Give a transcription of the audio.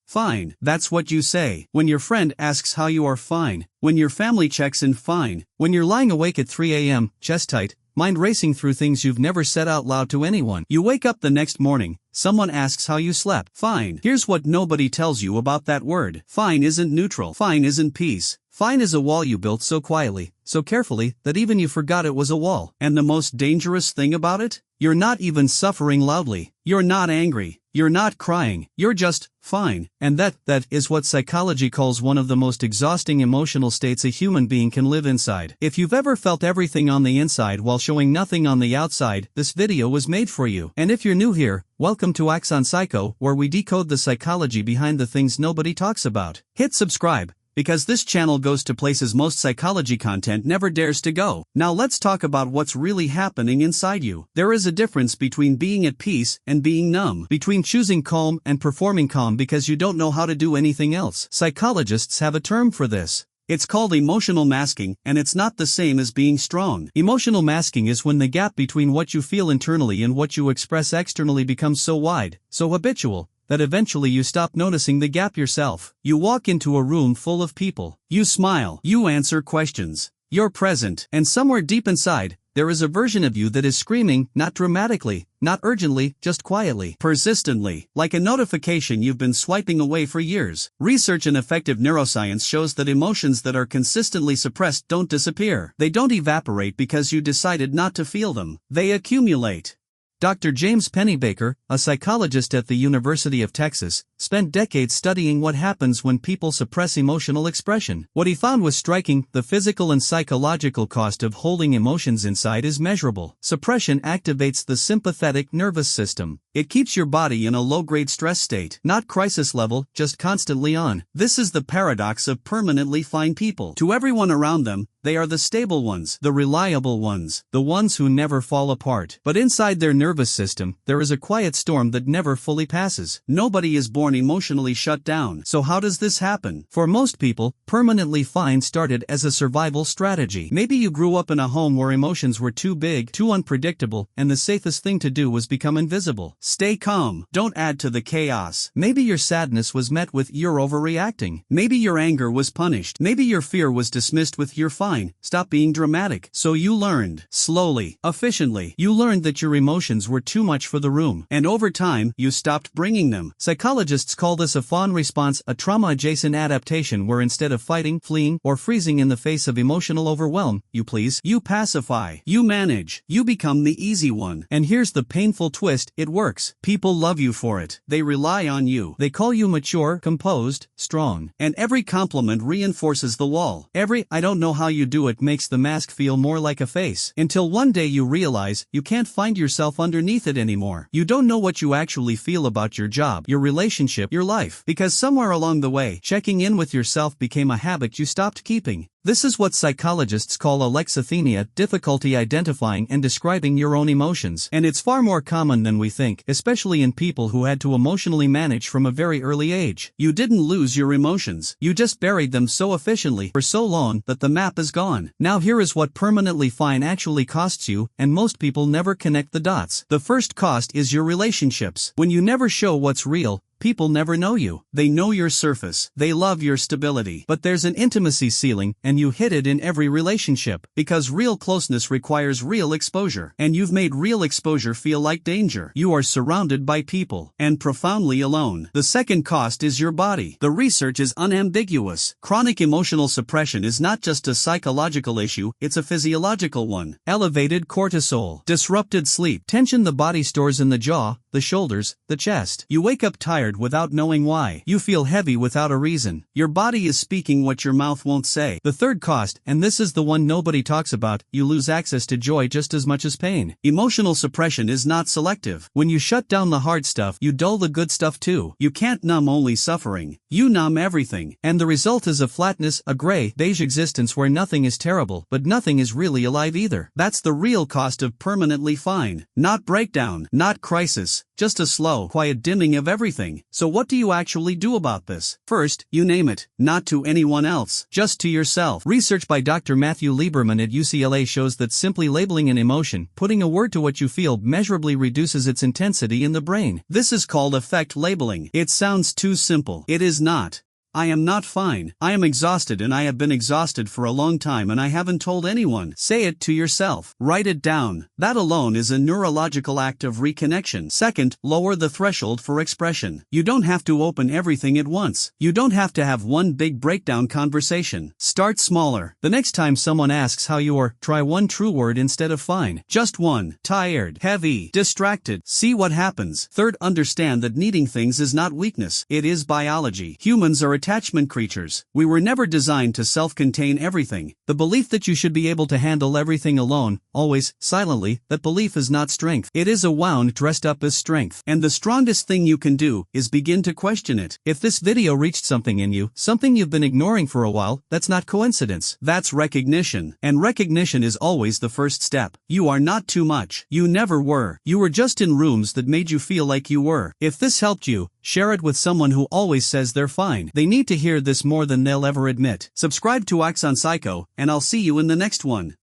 fine. That's what you say. When your friend asks how you are, fine. When your family checks in, fine. When you're lying awake at 3 a.m., chest tight, mind racing through things you've never said out loud to anyone. You wake up the next morning, someone asks how you slept. Fine. Here's what nobody tells you about that word. Fine isn't neutral. Fine isn't peace. Fine is a wall you built so quietly, so carefully, that even you forgot it was a wall. And the most dangerous thing about it? You're not even suffering loudly. You're not angry. You're not crying. You're just fine. And that is what psychology calls one of the most exhausting emotional states a human being can live inside. If you've ever felt everything on the inside while showing nothing on the outside, this video was made for you. And if you're new here, welcome to Axonsycho, where we decode the psychology behind the things nobody talks about. Hit subscribe, because this channel goes to places most psychology content never dares to go. Now let's talk about what's really happening inside you. There is a difference between being at peace and being numb, between choosing calm and performing calm because you don't know how to do anything else. Psychologists have a term for this. It's called emotional masking, and it's not the same as being strong. Emotional masking is when the gap between what you feel internally and what you express externally becomes so wide, so habitual, that eventually you stop noticing the gap yourself. You walk into a room full of people. You smile. You answer questions. You're present. And somewhere deep inside, there is a version of you that is screaming, not dramatically, not urgently, just quietly, persistently, like a notification you've been swiping away for years. Research in effective neuroscience shows that emotions that are consistently suppressed don't disappear. They don't evaporate because you decided not to feel them. They accumulate. Dr. James Pennebaker, a psychologist at the University of Texas, spent decades studying what happens when people suppress emotional expression. What he found was striking: the physical and psychological cost of holding emotions inside is measurable. Suppression activates the sympathetic nervous system. It keeps your body in a low-grade stress state, not crisis level, just constantly on. This is the paradox of permanently fine people. To everyone around them, they are the stable ones, the reliable ones, the ones who never fall apart. But inside their nervous system, there is a quiet storm that never fully passes. Nobody is born emotionally shut down. So how does this happen? For most people, permanently fine started as a survival strategy. Maybe you grew up in a home where emotions were too big, too unpredictable, and the safest thing to do was become invisible. Stay calm. Don't add to the chaos. Maybe your sadness was met with "you're overreacting." Maybe your anger was punished. Maybe your fear was dismissed with "you're fine, stop being dramatic." So you learned, slowly, efficiently, you learned that your emotions were too much for the room. And over time, you stopped bringing them. Psychologists call this a fawn response, a trauma-adjacent adaptation where instead of fighting, fleeing, or freezing in the face of emotional overwhelm, you please, you pacify, you manage, you become the easy one. And here's the painful twist: it works. People love you for it. They rely on you. They call you mature, composed, strong. And every compliment reinforces the wall. Every "I don't know how you do it" makes the mask feel more like a face. Until one day you realize you can't find yourself underneath it anymore. You don't know what you actually feel about your job, your relationship, your life. Because somewhere along the way, checking in with yourself became a habit you stopped keeping. This is what psychologists call alexithymia, difficulty identifying and describing your own emotions. And it's far more common than we think, especially in people who had to emotionally manage from a very early age. You didn't lose your emotions. You just buried them so efficiently for so long that the map is gone. Now here is what permanently fine actually costs you, and most people never connect the dots. The first cost is your relationships. When you never show what's real, people never know you. They know your surface. They love your stability. But there's an intimacy ceiling, and you hit it in every relationship. Because real closeness requires real exposure. And you've made real exposure feel like danger. You are surrounded by people, and profoundly alone. The second cost is your body. The research is unambiguous. Chronic emotional suppression is not just a psychological issue, it's a physiological one. Elevated cortisol, disrupted sleep, tension the body stores in the jaw, the shoulders, the chest. You wake up tired without knowing why. You feel heavy without a reason. Your body is speaking what your mouth won't say. The third cost, and this is the one nobody talks about, you lose access to joy just as much as pain. Emotional suppression is not selective. When you shut down the hard stuff, you dull the good stuff too. You can't numb only suffering. You numb everything. And the result is a flatness, a gray, beige existence where nothing is terrible, but nothing is really alive either. That's the real cost of permanently fine. Not breakdown, not crisis, just a slow, quiet dimming of everything. labeling. So what do you actually do about this? First, you name it, not to anyone else, just to yourself. Research by Dr. Matthew Lieberman at UCLA shows that simply labeling an emotion, putting a word to what you feel, measurably reduces its intensity in the brain. This is called affect labeling. It sounds too simple. It is not. I am not fine. I am exhausted and I have been exhausted for a long time and I haven't told anyone. Say it to yourself. Write it down. That alone is a neurological act of reconnection. Second, lower the threshold for expression. You don't have to open everything at once. You don't have to have one big breakdown conversation. Start smaller. The next time someone asks how you are, try one true word instead of fine. Just one. Tired, heavy, distracted. See what happens. Third, understand that needing things is not weakness. It is biology. Humans are attachment creatures. We were never designed to self-contain everything. The belief that you should be able to handle everything alone, always, silently, that belief is not strength. It is a wound dressed up as strength. And the strongest thing you can do is begin to question it. If this video reached something in you, something you've been ignoring for a while, that's not coincidence. That's recognition. And recognition is always the first step. You are not too much. You never were. You were just in rooms that made you feel like you were. If this helped you, share it with someone who always says they're fine. They need to hear this more than they'll ever admit. Subscribe to axonsycho, and I'll see you in the next one.